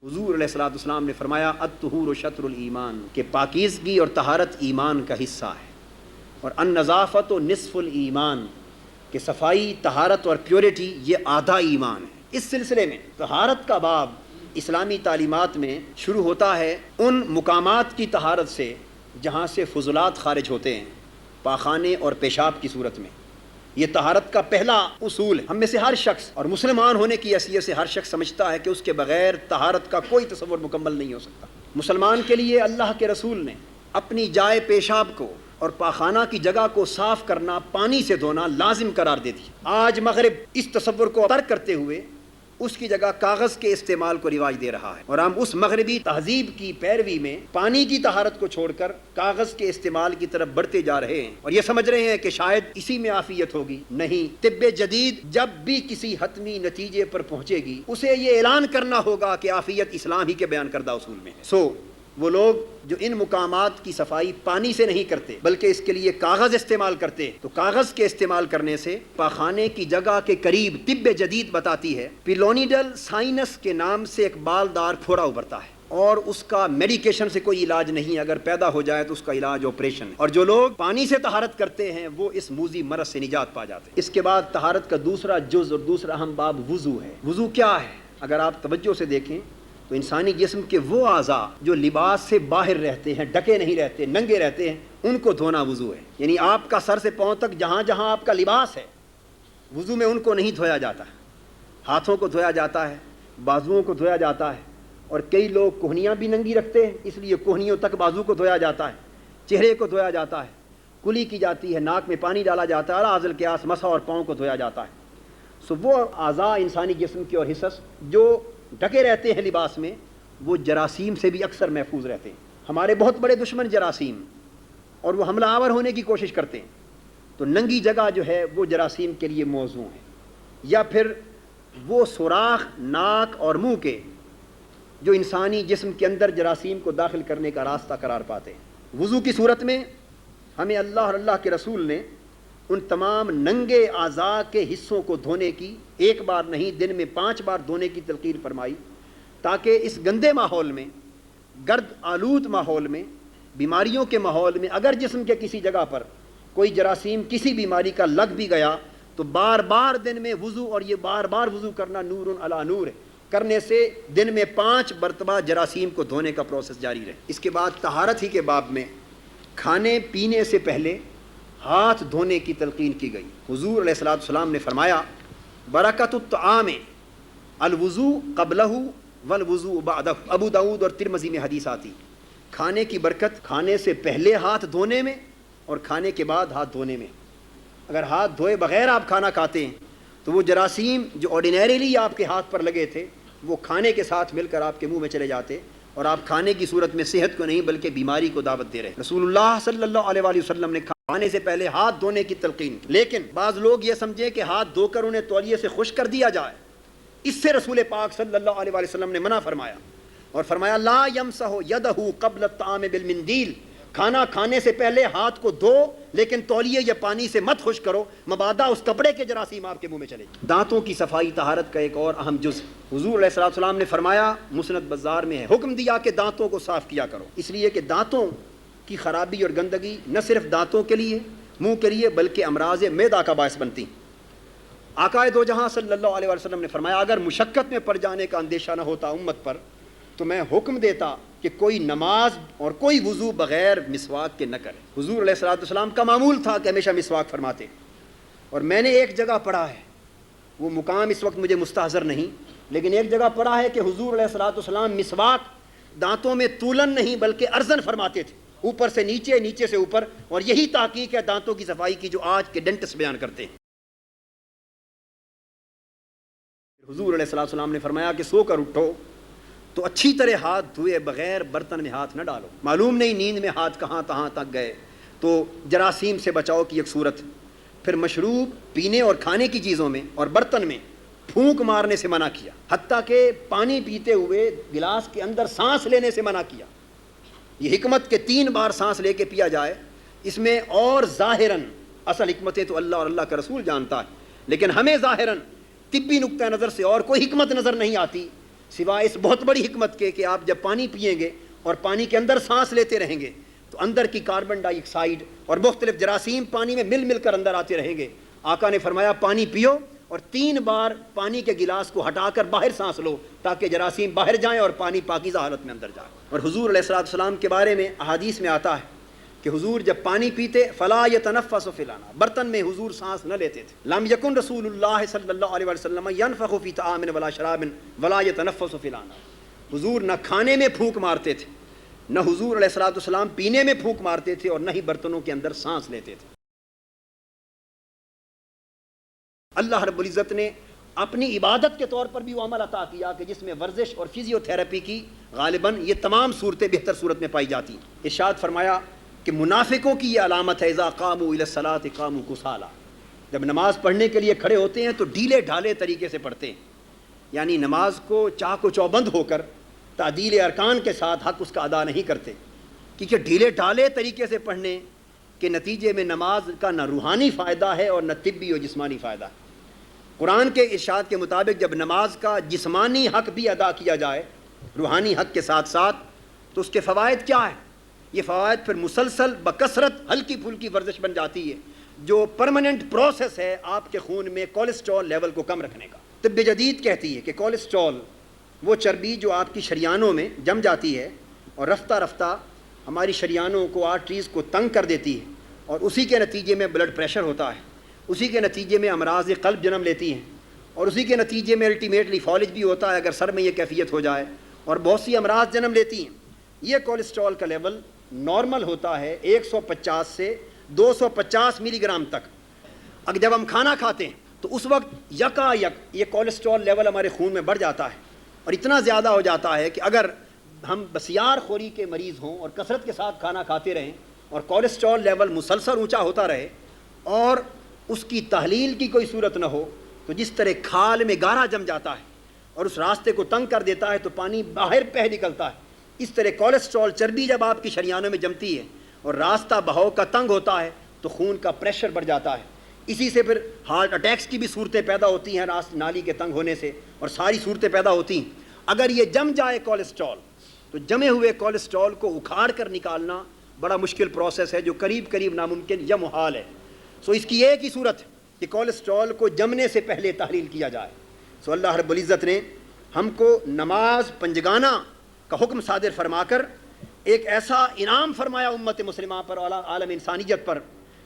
حضور علیہ الصلوۃ والسلام نے فرمایا الطہور شطر الایمان کہ پاکیزگی اور طہارت ایمان کا حصہ ہے، اور النظافت نصف الایمان کہ صفائی، طہارت اور پیورٹی یہ آدھا ایمان ہے۔ اس سلسلے میں طہارت کا باب اسلامی تعلیمات میں شروع ہوتا ہے ان مقامات کی طہارت سے جہاں سے فضلات خارج ہوتے ہیں، پاخانے اور پیشاب کی صورت میں۔ یہ طہارت کا پہلا اصول ہے۔ ہم میں سے ہر شخص اور مسلمان ہونے کی حیثیت سے ہر شخص سمجھتا ہے کہ اس کے بغیر طہارت کا کوئی تصور مکمل نہیں ہو سکتا۔ مسلمان کے لیے اللہ کے رسول نے اپنی جائے پیشاب کو اور پاخانہ کی جگہ کو صاف کرنا، پانی سے دھونا لازم قرار دے دی۔ آج مغرب اس تصور کو ترک کرتے ہوئے اس کی جگہ کاغذ کے استعمال کو رواج دے رہا ہے، اور ہم اس مغربی تہذیب کی پیروی میں پانی کی طہارت کو چھوڑ کر کاغذ کے استعمال کی طرف بڑھتے جا رہے ہیں، اور یہ سمجھ رہے ہیں کہ شاید اسی میں عافیت ہوگی۔ نہیں، طب جدید جب بھی کسی حتمی نتیجے پر پہنچے گی اسے یہ اعلان کرنا ہوگا کہ عافیت اسلام ہی کے بیان کردہ اصول میں ہے۔ وہ لوگ جو ان مقامات کی صفائی پانی سے نہیں کرتے بلکہ اس کے لیے کاغذ استعمال کرتے، تو کاغذ کے استعمال کرنے سے پاخانے کی جگہ کے قریب طب جدید بتاتی ہے پیلونیڈل سائنس کے نام سے ایک بالدار پھوڑا ابھرتا ہے، اور اس کا میڈیکیشن سے کوئی علاج نہیں، اگر پیدا ہو جائے تو اس کا علاج آپریشن ہے۔ اور جو لوگ پانی سے طہارت کرتے ہیں وہ اس موذی مرض سے نجات پا جاتے ہیں۔ اس کے بعد طہارت کا دوسرا جز اور دوسرا اہم باب وضو ہے۔ وضو کیا ہے؟ اگر آپ توجہ سے دیکھیں تو انسانی جسم کے وہ اعضاء جو لباس سے باہر رہتے ہیں، ڈھکے نہیں رہتے، ننگے رہتے ہیں، ان کو دھونا وضو ہے۔ یعنی آپ کا سر سے پاؤں تک جہاں جہاں آپ کا لباس ہے، وضو میں ان کو نہیں دھویا جاتا۔ ہاتھوں کو دھویا جاتا ہے، بازوؤں کو دھویا جاتا ہے، اور کئی لوگ کوہنیاں بھی ننگی رکھتے ہیں، اس لیے کوہنیوں تک بازو کو دھویا جاتا ہے، چہرے کو دھویا جاتا ہے، کلی کی جاتی ہے، ناک میں پانی ڈالا جاتا ہے، اور آذل کے آس مسح اور پاؤں کو دھویا جاتا ہے۔ وہ اعضاء انسانی جسم کے اور حصص جو ڈھکے رہتے ہیں لباس میں، وہ جراثیم سے بھی اکثر محفوظ رہتے ہیں۔ ہمارے بہت بڑے دشمن جراثیم، اور وہ حملہ آور ہونے کی کوشش کرتے ہیں، تو ننگی جگہ جو ہے وہ جراثیم کے لیے موزوں ہے، یا پھر وہ سوراخ ناک اور منہ کے جو انسانی جسم کے اندر جراثیم کو داخل کرنے کا راستہ قرار پاتے ہیں۔ وضو کی صورت میں ہمیں اللہ اور اللہ کے رسول نے ان تمام ننگے اعضاء کے حصوں کو دھونے کی، ایک بار نہیں دن میں 5 بار دھونے کی تلقین فرمائی، تاکہ اس گندے ماحول میں، گرد آلود ماحول میں، بیماریوں کے ماحول میں اگر جسم کے کسی جگہ پر کوئی جراثیم کسی بیماری کا لگ بھی گیا تو بار بار دن میں وضو، اور یہ بار بار وضو کرنا نور علی نور ہے، کرنے سے دن میں 5 مرتبہ جراثیم کو دھونے کا پروسیس جاری رہے۔ اس کے بعد طہارت ہی کے باب میں کھانے پینے سے پہلے ہاتھ دھونے کی تلقین کی گئی۔ حضور علیہ الصلوۃ والسلام نے فرمایا برکت الطعام الوضوء قبلہ والوضوء بعدہ۔ ابو داؤد اور ترمذی میں حدیث آتی، کھانے کی برکت کھانے سے پہلے ہاتھ دھونے میں اور کھانے کے بعد ہاتھ دھونے میں۔ اگر ہاتھ دھوئے بغیر آپ کھانا کھاتے ہیں تو وہ جراثیم جو آرڈینریلی آپ کے ہاتھ پر لگے تھے وہ کھانے کے ساتھ مل کر آپ کے منہ میں چلے جاتے، اور آپ کھانے کی صورت میں صحت کو نہیں بلکہ بیماری کو دعوت دے رہے ہیں۔ رسول اللہ صلی اللہ علیہ وآلہ وسلم نے کھانے سے پہلے ہاتھ دھونے کی تلقین کی، لیکن بعض لوگ یہ سمجھے کہ ہاتھ دھو کر انہیں تولیے سے خشک کر دیا جائے، اس سے رسول پاک صلی اللہ علیہ وآلہ وسلم نے منع فرمایا، اور فرمایا لا یمسح یدہ قبل الطعام بالمندیل، کھانا کھانے سے پہلے ہاتھ کو دھو لیکن تولیے یا پانی سے مت خشک کرو، مبادا اس کپڑے کے جراثیم آپ کے منہ میں چلے جائیں۔ دانتوں کی صفائی طہارت کا ایک اور اہم جز۔ حضور علیہ الصلوۃ والسلام نے فرمایا، مسند بزار میں ہے، حکم دیا کہ دانتوں کو صاف کیا کرو، اس لیے کہ دانتوں کی خرابی اور گندگی نہ صرف دانتوں کے لیے، منہ کے لیے، بلکہ امراض معدہ کا باعث بنتی۔ آقا دو جہاں صلی اللہ علیہ وسلم نے فرمایا اگر مشقت میں پڑ جانے کا اندیشہ نہ ہوتا امت پر تو میں حکم دیتا کہ کوئی نماز اور کوئی وضو بغیر مسواک کے نہ کرے۔ حضور علیہ الصلوۃ والسلام کا معمول تھا کہ ہمیشہ مسواک فرماتے، اور میں نے ایک جگہ پڑھا ہے، وہ مقام اس وقت مجھے مستحضر نہیں، لیکن ایک جگہ پڑھا ہے کہ حضور علیہ الصلوۃ والسلام مسواک دانتوں میں طولن نہیں بلکہ عرضن فرماتے تھے، اوپر سے نیچے، نیچے سے اوپر، اور یہی تحقیق ہے دانتوں کی صفائی کی جو آج کے ڈینٹسٹ بیان کرتے ہیں۔ حضور علیہ الصلوۃ والسلام نے فرمایا کہ سو کر اٹھو تو اچھی طرح ہاتھ دھوئے بغیر برتن میں ہاتھ نہ ڈالو، معلوم نہیں نیند میں ہاتھ کہاں تک گئے، تو جراثیم سے بچاؤ کی ایک صورت۔ پھر مشروب پینے اور کھانے کی چیزوں میں اور برتن میں پھونک مارنے سے منع کیا، حتیٰ کہ پانی پیتے ہوئے گلاس کے اندر سانس لینے سے منع کیا۔ یہ حکمت کہ 3 بار سانس لے کے پیا جائے، اس میں اور ظاہراً اصل حکمتیں تو اللہ اور اللہ کا رسول جانتا ہے، لیکن ہمیں ظاہراً طبی نقطہ نظر سے اور کوئی حکمت نظر نہیں آتی سوائے اس بہت بڑی حکمت کے کہ آپ جب پانی پئیں گے اور پانی کے اندر سانس لیتے رہیں گے تو اندر کی کاربن ڈائی آکسائڈ اور مختلف جراثیم پانی میں مل مل کر اندر آتے رہیں گے. آقا نے فرمایا پانی پیو اور 3 بار پانی کے گلاس کو ہٹا کر باہر سانس لو تاکہ جراثیم باہر جائیں اور پانی پاکیزہ حالت میں اندر جائے. اور حضور علیہ السلام کے بارے میں احادیث میں آتا ہے کہ حضور جب پانی پیتے فلا یتنفس فی الاناء، برتن میں حضور سانس نہ لیتے تھے. لم یکن رسول اللہ صلی اللہ علیہ وسلم ینفخ فی طعام ولا شراب ولا یتنفس فی الاناء. حضور نہ کھانے میں پھونک مارتے تھے، نہ حضور علیہ السلام پینے میں پھونک مارتے تھے، اور نہ ہی برتنوں کے اندر سانس لیتے تھے. اللہ رب العزت نے اپنی عبادت کے طور پر بھی وہ عمل عطا کیا کہ جس میں ورزش اور فزیو تھراپی کی غالباً یہ تمام صورتیں بہتر صورت میں پائی جاتی ہیں. ارشاد فرمایا کہ منافقوں کی یہ علامت ہے اذا قاموا الی الصلاۃ قاموا کسالی، جب نماز پڑھنے کے لیے کھڑے ہوتے ہیں تو ڈھیلے ڈھالے طریقے سے پڑھتے ہیں، یعنی نماز کو چاق و چوبند ہو کر تعدیل ارکان کے ساتھ حق اس کا ادا نہیں کرتے، کیونکہ ڈھیلے ڈھالے طریقے سے پڑھنے کے نتیجے میں نماز کا نہ روحانی فائدہ ہے اور نہ طبی و جسمانی فائدہ ہے. قرآن کے ارشاد کے مطابق جب نماز کا جسمانی حق بھی ادا کیا جائے روحانی حق کے ساتھ ساتھ تو اس کے فوائد کیا ہیں؟ یہ فوائد پھر مسلسل بکثرت ہلکی پھلکی ورزش بن جاتی ہے جو پرماننٹ پروسیس ہے آپ کے خون میں کولیسٹرول لیول کو کم رکھنے کا. طب جدید کہتی ہے کہ کولیسٹرول وہ چربی جو آپ کی شریانوں میں جم جاتی ہے اور رفتہ رفتہ ہماری شریانوں کو آرٹریز کو تنگ کر دیتی ہے، اور اسی کے نتیجے میں بلڈ پریشر ہوتا ہے، اسی کے نتیجے میں امراض قلب جنم لیتی ہیں، اور اسی کے نتیجے میں الٹیمیٹلی فالج بھی ہوتا ہے اگر سر میں یہ کیفیت ہو جائے، اور بہت سی امراض جنم لیتی ہیں. یہ کولیسٹرول کا لیول نارمل ہوتا ہے 150 سے 250 ملی گرام تک. اگر جب ہم کھانا کھاتے ہیں تو اس وقت یکا یک یہ کولیسٹرول لیول ہمارے خون میں بڑھ جاتا ہے، اور اتنا زیادہ ہو جاتا ہے کہ اگر ہم بسیار خوری کے مریض ہوں اور کثرت کے ساتھ کھانا کھاتے رہیں اور کولیسٹرول لیول مسلسل اونچا ہوتا رہے اور اس کی تحلیل کی کوئی صورت نہ ہو تو جس طرح کھال میں گارا جم جاتا ہے اور اس راستے کو تنگ کر دیتا ہے تو پانی باہر بہہ نکلتا ہے، اس طرح کولیسٹرول چربی جب آپ کی شریانوں میں جمتی ہے اور راستہ بہاؤ کا تنگ ہوتا ہے تو خون کا پریشر بڑھ جاتا ہے. اسی سے پھر ہارٹ اٹیکس کی بھی صورتیں پیدا ہوتی ہیں راست نالی کے تنگ ہونے سے، اور ساری صورتیں پیدا ہوتی ہیں. اگر یہ جم جائے کولیسٹرول تو جمے ہوئے کولیسٹرول کو اکھاڑ کر نکالنا بڑا مشکل پروسیس ہے جو قریب قریب ناممکن یا محال ہے. سو اس کی ایک ہی صورت کہ کولیسٹرول کو جمنے سے پہلے تحلیل کیا جائے. سو اللہ رب العزت نے ہم کو نماز پنجگانہ کا حکم صادر فرما کر ایک ایسا انعام فرمایا امت مسلمہ پر اور عالم انسانیت پر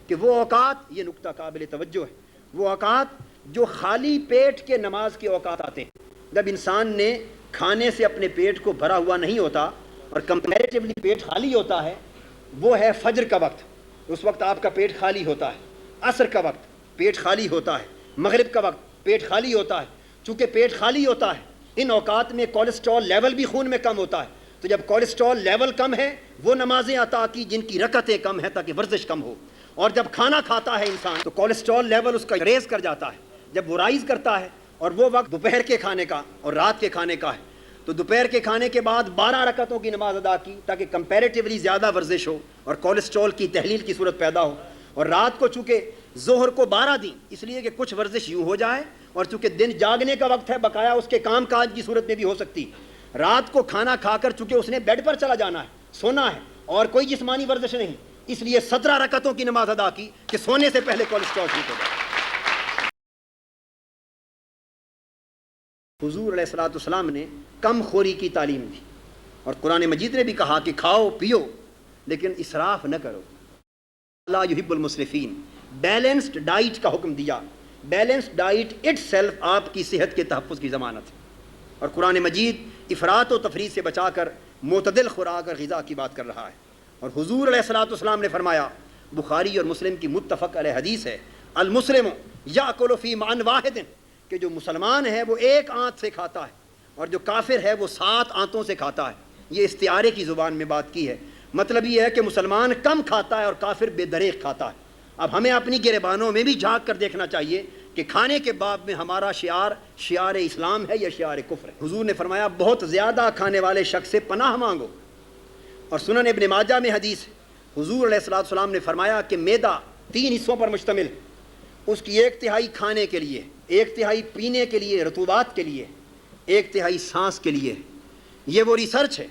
کہ وہ اوقات، یہ نقطہ قابل توجہ ہے، وہ اوقات جو خالی پیٹ کے نماز کے اوقات آتے ہیں، جب انسان نے کھانے سے اپنے پیٹ کو بھرا ہوا نہیں ہوتا اور کمپیریٹیولی پیٹ خالی ہوتا ہے، وہ ہے فجر کا وقت. اس وقت آپ کا پیٹ خالی ہوتا ہے. عصر کا وقت پیٹ خالی ہوتا ہے. مغرب کا وقت پیٹ خالی ہوتا ہے. چونکہ پیٹ خالی ہوتا ہے ان اوقات میں کولیسٹرول لیول بھی خون میں کم ہوتا ہے، تو جب کولیسٹرول لیول کم ہے وہ نمازیں عطا کی جن کی رکعتیں کم ہیں تاکہ ورزش کم ہو. اور جب کھانا کھاتا ہے انسان تو کولیسٹرول لیول اس کا ریز کر جاتا ہے. جب وہ رائز کرتا ہے اور وہ وقت دوپہر کے کھانے کا اور رات کے کھانے کا ہے تو دوپہر کے کھانے کے بعد 12 رکعتوں کی نماز ادا کی تاکہ کمپیریٹیولی زیادہ ورزش ہو اور کولیسٹرول کی تحلیل کی صورت پیدا ہو. اور رات کو چونکہ ظہر کو 12 دیں اس لیے کہ کچھ ورزش یوں ہو جائے، اور چونکہ دن جاگنے کا وقت ہے بقایا اس کے کام کاج کی صورت میں بھی ہو سکتی. رات کو کھانا کھا کر چونکہ اس نے بیڈ پر چلا جانا ہے، سونا ہے اور کوئی جسمانی ورزش نہیں، اس لیے 17 رکعتوں کی نماز ادا کی کہ سونے سے پہلے کولیسٹرول ٹھیک ہو جائے. حضور علیہ السلام نے کم خوری کی تعلیم دی اور قرآن مجید نے بھی کہا کہ کھاؤ پیو لیکن اسراف نہ کرو. لا یحب المسرفین، بیلنسڈ ڈائٹ کا حکم دیا. بیلنسڈ ڈائٹ اٹ سیلف آپ کی صحت کے تحفظ کی ضمانت ہے، اور قرآن مجید افراط و تفریط سے بچا کر معتدل خوراک اور غذا کی بات کر رہا ہے. اور حضور علیہ السلام نے فرمایا، بخاری اور مسلم کی متفق علیہ حدیث ہے، المسلم یاکل فی معن واحد، کہ جو مسلمان ہے وہ ایک آنت سے کھاتا ہے اور جو کافر ہے وہ 7 آنتوں سے کھاتا ہے. یہ استعارے کی زبان میں بات کی ہے، مطلب یہ ہے کہ مسلمان کم کھاتا ہے اور کافر بے دریغ کھاتا ہے. اب ہمیں اپنی گریبانوں میں بھی جھانک کر دیکھنا چاہیے کہ کھانے کے باب میں ہمارا شعار اسلام ہے یا شعار کفر ہے. حضور نے فرمایا بہت زیادہ کھانے والے شخص سے پناہ مانگو. اور سنن ابن ماجہ میں حدیث حضور علیہ السلام نے فرمایا کہ معدہ 3 حصوں پر مشتمل، اس کی 1/3 کھانے کے لیے، 1/3 پینے کے لیے رطوبات کے لیے، 1/3 سانس کے لیے. یہ وہ ریسرچ ہے,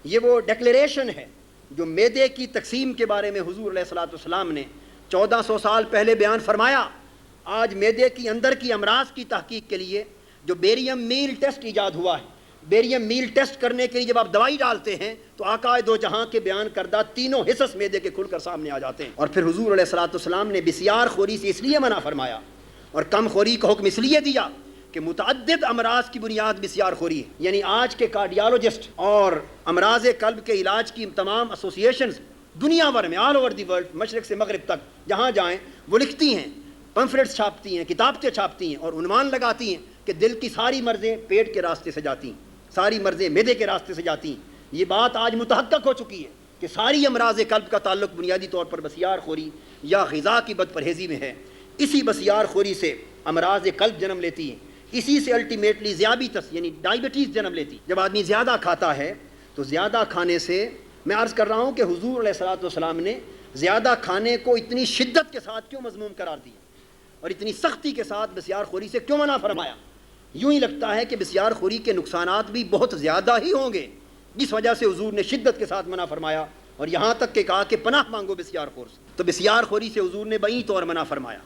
یہ وہ ڈکلیریشن ہے جو معدے کی تقسیم کے بارے میں حضور علیہ الصلوۃ والسلام نے 1400 سال پہلے بیان فرمایا. آج معدے کی اندر کی امراض کی تحقیق کے لیے جو بیریم میل ٹیسٹ ایجاد ہوا ہے, بیریم میل ٹیسٹ کرنے کے لیے جب آپ دوائی ڈالتے ہیں تو آقا دو جہاں کے بیان کردہ تینوں حصص معدے کے کھل کر سامنے آ جاتے ہیں. اور پھر حضور علیہ الصلوۃ والسلام نے بسیار خوری سے اس لیے منع فرمایا اور کم خوری کا حکم اس لیے دیا کہ متعدد امراض کی بنیاد بسیار خوری ہے. یعنی آج کے کارڈیالوجسٹ اور امراض قلب کے علاج کی تمام ایسوسیشنز دنیا بھر میں, آل اوور دی ورلڈ, مشرق سے مغرب تک جہاں جائیں وہ لکھتی ہیں, پمفلیٹس چھاپتی ہیں, کتابیں چھاپتی ہیں اور عنوان لگاتی ہیں کہ دل کی ساری مرضیں پیٹ کے راستے سے جاتی ہیں, ساری مرضیں معدے کے راستے سے جاتی ہیں. یہ بات آج متحقق ہو چکی ہے کہ ساری امراض قلب کا تعلق بنیادی طور پر بسیار خوری یا غذا کی بد پرہیزی میں ہے. اسی بسیار خوری سے امراض قلب جنم لیتی ہیں, اسی سے الٹیمیٹلی ذیابیطس یعنی ڈائبٹیز جنم لیتی. جب آدمی زیادہ کھاتا ہے تو زیادہ کھانے سے, میں عرض کر رہا ہوں کہ حضور علیہ الصلوۃ والسلام نے زیادہ کھانے کو اتنی شدت کے ساتھ کیوں مذموم قرار دیا اور اتنی سختی کے ساتھ بسیار خوری سے کیوں منع فرمایا. یوں ہی لگتا ہے کہ بسیار خوری کے نقصانات بھی بہت زیادہ ہی ہوں گے, جس وجہ سے حضور نے شدت کے ساتھ منع فرمایا اور یہاں تک کہ کہا کہ پناہ مانگو بسیار خور سے. تو بسیار خوری سے حضور نے بئی طور منع فرمایا.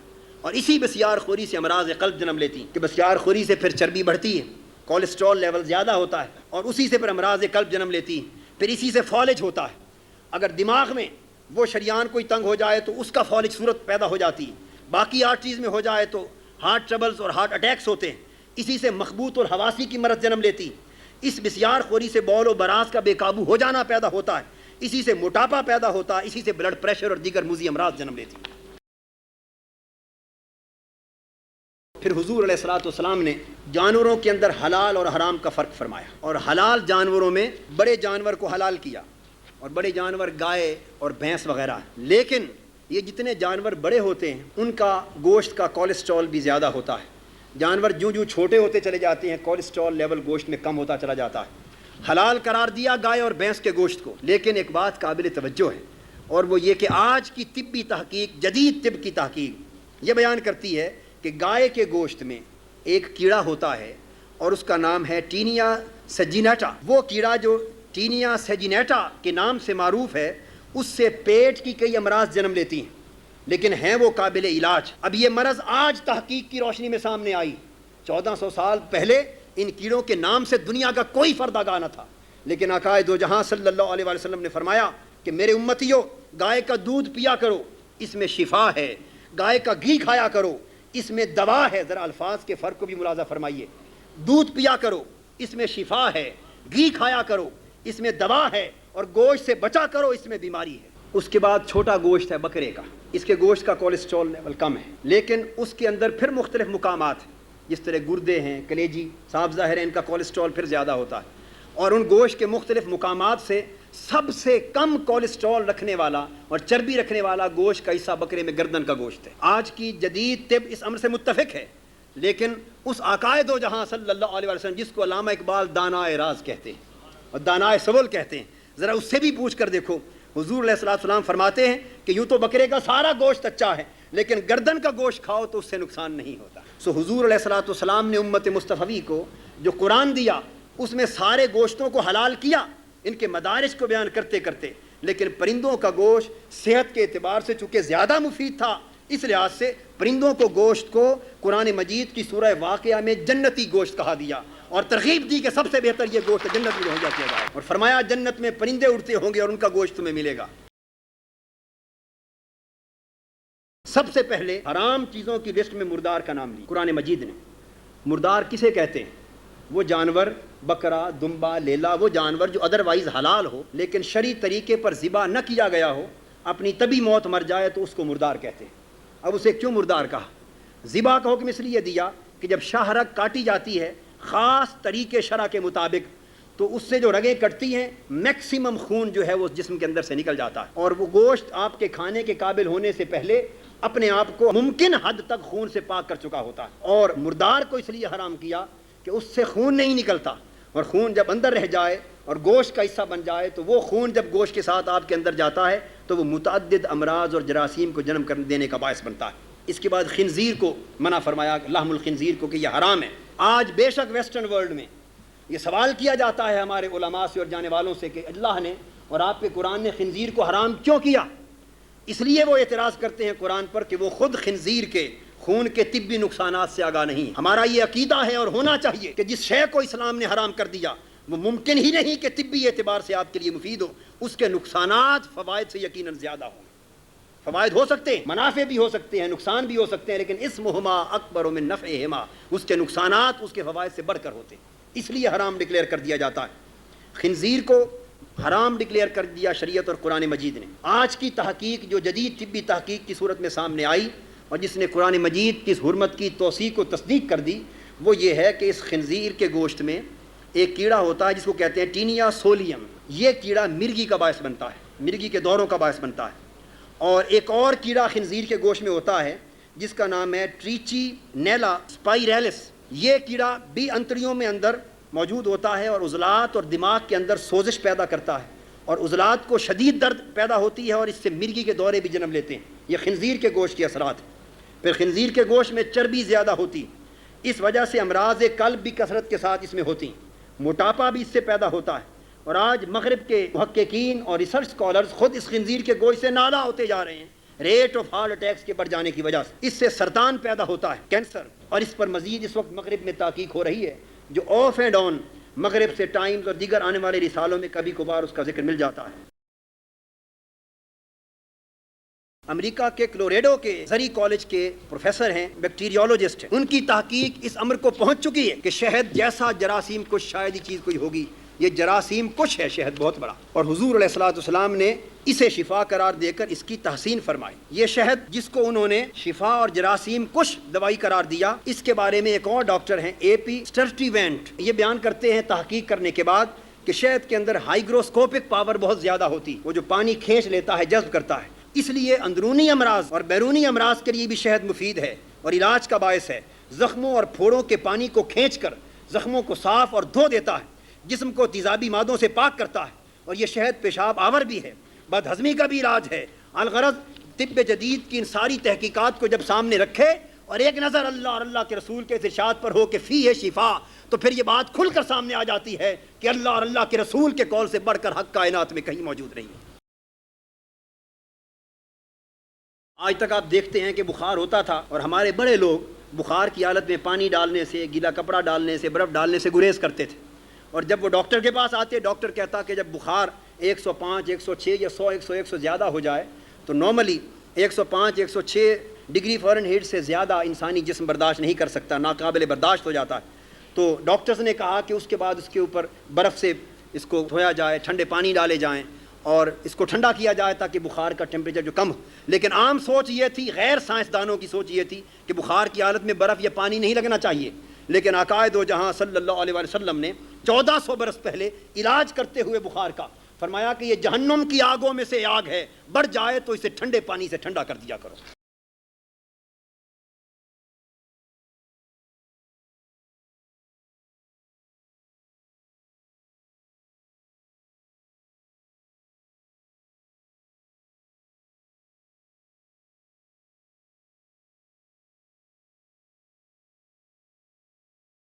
اور اسی بسیار خوری سے امراض قلب جنم لیتی ہیں کہ بسیار خوری سے پھر چربی بڑھتی ہے, کولیسٹرول لیول زیادہ ہوتا ہے اور اسی سے پھر امراض قلب جنم لیتی ہیں. پھر اسی سے فالج ہوتا ہے. اگر دماغ میں وہ شریان کوئی تنگ ہو جائے تو اس کا فالج صورت پیدا ہو جاتی ہے. باقی آرٹریز میں ہو جائے تو ہارٹ ٹربلز اور ہارٹ اٹیکس ہوتے ہیں. اسی سے مخبوط اور حواسی کی مرض جنم لیتی. اس بسیار خوری سے بول و براز کا بے قابو ہو جانا پیدا ہوتا ہے. اسی سے موٹاپا پیدا ہوتا ہے. اسی سے بلڈ پریشر اور دیگر موذی امراض جنم لیتی. پھر حضور علیہ الصلوۃ والسلام نے جانوروں کے اندر حلال اور حرام کا فرق فرمایا اور حلال جانوروں میں بڑے جانور کو حلال کیا اور بڑے جانور گائے اور بھینس وغیرہ. لیکن یہ جتنے جانور بڑے ہوتے ہیں ان کا گوشت کا کولیسٹرول بھی زیادہ ہوتا ہے. جانور جوں جوں چھوٹے ہوتے چلے جاتے ہیں کولیسٹرول لیول گوشت میں کم ہوتا چلا جاتا ہے. حلال قرار دیا گائے اور بھینس کے گوشت کو. لیکن ایک بات قابل توجہ ہے اور وہ یہ کہ آج کی طبی تحقیق, جدید طب کی تحقیق یہ بیان کرتی ہے کہ گائے کے گوشت میں ایک کیڑا ہوتا ہے اور اس کا نام ہے ٹینیا سیجینیٹا. وہ کیڑا جو ٹینیا سیجینیٹا کے نام سے معروف ہے اس سے پیٹ کی کئی امراض جنم لیتی ہیں لیکن ہیں وہ قابل علاج. اب یہ مرض آج تحقیق کی روشنی میں سامنے آئی. 1400 سال پہلے ان کیڑوں کے نام سے دنیا کا کوئی فرد آگاہ نہ تھا. لیکن آقا دو جہاں صلی اللہ علیہ وسلم نے فرمایا کہ میرے امتیوں, گائے کا دودھ پیا کرو, اس میں شفا ہے. گائے کا گھی کھایا کرو, اس میں دوا ہے. ذرا الفاظ کے فرق کو بھی ملاحظہ فرمائیے. دودھ پیا کرو, اس میں شفا ہے. گھی کھایا کرو, اس میں دوا ہے. اور گوشت سے بچا کرو, اس میں بیماری ہے. اس کے بعد چھوٹا گوشت ہے بکرے کا. اس کے گوشت کا کولیسٹرول لیول کم ہے لیکن اس کے اندر پھر مختلف مقامات ہیں, جس طرح گردے ہیں, کلیجی, صاف ظاہر ہے ان کا کولیسٹرول پھر زیادہ ہوتا ہے. اور ان گوشت کے مختلف مقامات سے سب سے کم کولیسٹرول رکھنے والا اور چربی رکھنے والا گوشت کا حصہ بکرے میں گردن کا گوشت ہے. آج کی جدید طب اس امر سے متفق ہے لیکن اس آقائے دو جہاں صلی اللہ علیہ وسلم جس کو علامہ اقبال دانائے راز کہتے ہیں اور دانائے سبل کہتے ہیں, ذرا اس سے بھی پوچھ کر دیکھو. حضور علیہ الصلوۃ والسلام فرماتے ہیں کہ یوں تو بکرے کا سارا گوشت اچھا ہے لیکن گردن کا گوشت کھاؤ تو اس سے نقصان نہیں ہوتا. سو حضور علیہ الصلوۃ والسلام نے امت مصطفی کو جو قرآن دیا اس میں سارے گوشتوں کو حلال کیا ان کے مدارج کو بیان کرتے کرتے, لیکن پرندوں کا گوشت صحت کے اعتبار سے چونکہ زیادہ مفید تھا اس لحاظ سے پرندوں کو گوشت کو قرآن مجید کی سورہ واقعہ میں جنتی گوشت کہا دیا اور ترغیب دی کہ سب سے بہتر یہ گوشت جنت میں مہیا کیا جائے. اور فرمایا جنت میں پرندے اڑتے ہوں گے اور ان کا گوشت تمہیں ملے گا. سب سے پہلے حرام چیزوں کی لسٹ میں مردار کا نام لی قرآن مجید نے. مردار کسے کہتے ہیں؟ وہ جانور, بکرا, دمبا, لیلا, وہ جانور جو ادروائز حلال ہو لیکن شرعی طریقے پر ذبح نہ کیا گیا ہو, اپنی طبی موت مر جائے تو اس کو مردار کہتے ہیں. اب اسے کیوں مردار کہا؟ ذبح کا حکم اس لیے دیا کہ جب شاہرگ کاٹی جاتی ہے خاص طریقے شرع کے مطابق تو اس سے جو رگیں کٹتی ہیں میکسیمم خون جو ہے وہ جسم کے اندر سے نکل جاتا ہے اور وہ گوشت آپ کے کھانے کے قابل ہونے سے پہلے اپنے آپ کو ممکن حد تک خون سے پاک کر چکا ہوتا ہے. اور مردار کو اس لیے حرام کیا کہ اس سے خون نہیں نکلتا اور خون جب اندر رہ جائے اور گوشت کا حصہ بن جائے تو وہ خون جب گوشت کے ساتھ آپ کے اندر جاتا ہے تو وہ متعدد امراض اور جراثیم کو جنم کر دینے کا باعث بنتا ہے. اس کے بعد خنزیر کو منع فرمایا, لحم الخنزیر کو, کہ یہ حرام ہے. آج بے شک ویسٹرن ورلڈ میں یہ سوال کیا جاتا ہے ہمارے علماء سے اور جانے والوں سے کہ اللہ نے اور آپ کے قرآن نے خنزیر کو حرام کیوں کیا؟ اس لیے وہ اعتراض کرتے ہیں قرآن پر کہ وہ خود خنزیر کے خون کے طبی نقصانات سے آگاہ نہیں۔ ہمارا یہ عقیدہ ہے اور ہونا چاہیے کہ جس شے کو اسلام نے حرام کر دیا وہ ممکن ہی نہیں کہ طبی اعتبار سے آپ کے لیے مفید ہو، اس کے نقصانات فوائد سے یقیناً زیادہ ہوں۔ فوائد ہو سکتے ہیں، منافع بھی ہو سکتے ہیں، نقصان بھی ہو سکتے ہیں، لیکن اسمہما اکبر من نفعہما، اس کے نقصانات اس کے فوائد سے بڑھ کر ہوتے ہیں، اس لیے حرام ڈکلیئر کر دیا جاتا ہے۔ خنزیر کو حرام ڈکلیئر کر دیا شریعت اور قرآن مجید نے۔ آج کی تحقیق جو جدید طبی تحقیق کی صورت میں سامنے آئی اور جس نے قرآن مجید کی اس حرمت کی توثیق کو تصدیق کر دی، وہ یہ ہے کہ اس خنزیر کے گوشت میں ایک کیڑا ہوتا ہے جس کو کہتے ہیں ٹینیا سولیم۔ یہ کیڑا مرگی کا باعث بنتا ہے، مرگی کے دوروں کا باعث بنتا ہے۔ اور ایک اور کیڑا خنزیر کے گوشت میں ہوتا ہے جس کا نام ہے ٹریچی نیلا اسپائریلس۔ یہ کیڑا بھی انتڑیوں میں اندر موجود ہوتا ہے اور عضلات اور دماغ کے اندر سوزش پیدا کرتا ہے، اور عضلات کو شدید درد پیدا ہوتی ہے اور اس سے مرگی کے دورے بھی جنم لیتے ہیں۔ یہ خنزیر کے گوشت کے اثرات ہیں۔ پھر خنزیر کے گوشت میں چربی زیادہ ہوتی، اس وجہ سے امراض قلب بھی کثرت کے ساتھ اس میں ہوتی ہیں، موٹاپا بھی اس سے پیدا ہوتا ہے۔ اور آج مغرب کے محققین اور ریسرچ اسکالرز خود اس خنزیر کے گوشت سے نالا ہوتے جا رہے ہیں ریٹ آف ہارٹ اٹیکس کے بڑھ جانے کی وجہ سے۔ اس سے سرطان پیدا ہوتا ہے، کینسر، اور اس پر مزید اس وقت مغرب میں تحقیق ہو رہی ہے جو آف اینڈ آن مغرب سے ٹائمز اور دیگر آنے والے رسالوں میں کبھی کبھار اس کا ذکر مل جاتا ہے۔ امریکہ کے کلوریڈو کے زری کالج کے پروفیسر ہیں، بیکٹیریولوجسٹ ہیں، ان کی تحقیق اس امر کو پہنچ چکی ہے کہ شہد جیسا جراثیم کش شاید ہی چیز کوئی ہوگی، یہ جراثیم کش ہے شہد بہت بڑا، اور حضور علیہ الصلوۃ والسلام نے اسے شفا قرار دے کر اس کی تحسین فرمائی۔ یہ شہد جس کو انہوں نے شفا اور جراثیم کش دوائی قرار دیا، اس کے بارے میں ایک اور ڈاکٹر ہیں اے پی سٹرٹیوینٹ، یہ بیان کرتے ہیں تحقیق کرنے کے بعد کہ شہد کے اندر ہائیگروسکوپک پاور بہت زیادہ ہوتی، وہ جو پانی کھینچ لیتا ہے، جذب کرتا ہے، اس لیے اندرونی امراض اور بیرونی امراض کے لیے بھی شہد مفید ہے اور علاج کا باعث ہے۔ زخموں اور پھوڑوں کے پانی کو کھینچ کر زخموں کو صاف اور دھو دیتا ہے، جسم کو تیزابی مادوں سے پاک کرتا ہے، اور یہ شہد پیشاب آور بھی ہے، بد ہضمی کا بھی علاج ہے۔ الغرض طب جدید کی ان ساری تحقیقات کو جب سامنے رکھے اور ایک نظر اللہ اور اللہ کے رسول کے ارشاد پر ہو کہ فی ہے شفا، تو پھر یہ بات کھل کر سامنے آ جاتی ہے کہ اللہ اور اللہ کے رسول کے قول سے بڑھ کر حق کائنات میں کہیں موجود نہیں ہے۔ آج تک آپ دیکھتے ہیں کہ بخار ہوتا تھا اور ہمارے بڑے لوگ بخار کی حالت میں پانی ڈالنے سے، گیلا کپڑا ڈالنے سے، برف ڈالنے سے گریز کرتے تھے، اور جب وہ ڈاکٹر کے پاس آتے، ڈاکٹر کہتا کہ جب بخار 105 106 یا 100 101 سے زیادہ ہو جائے تو نارملی 105 106 ڈگری فارنہیٹ سے زیادہ انسانی جسم برداشت نہیں کر سکتا، ناقابل برداشت ہو جاتا ہے۔ تو ڈاکٹرز نے کہا کہ اس کے بعد اس کے اوپر برف سے اس کو دھویا جائے، ٹھنڈے پانی ڈالے جائیں اور اس کو ٹھنڈا کیا جائے تاکہ بخار کا ٹیمپریچر جو کم ہو۔ لیکن عام سوچ یہ تھی، غیر سائنسدانوں کی سوچ یہ تھی کہ بخار کی حالت میں برف یا پانی نہیں لگنا چاہیے، لیکن آقائے دو جہاں صلی اللہ علیہ وسلم نے 1400 برس پہلے علاج کرتے ہوئے بخار کا فرمایا کہ یہ جہنم کی آگوں میں سے آگ ہے، بڑھ جائے تو اسے ٹھنڈے پانی سے ٹھنڈا کر دیا کرو۔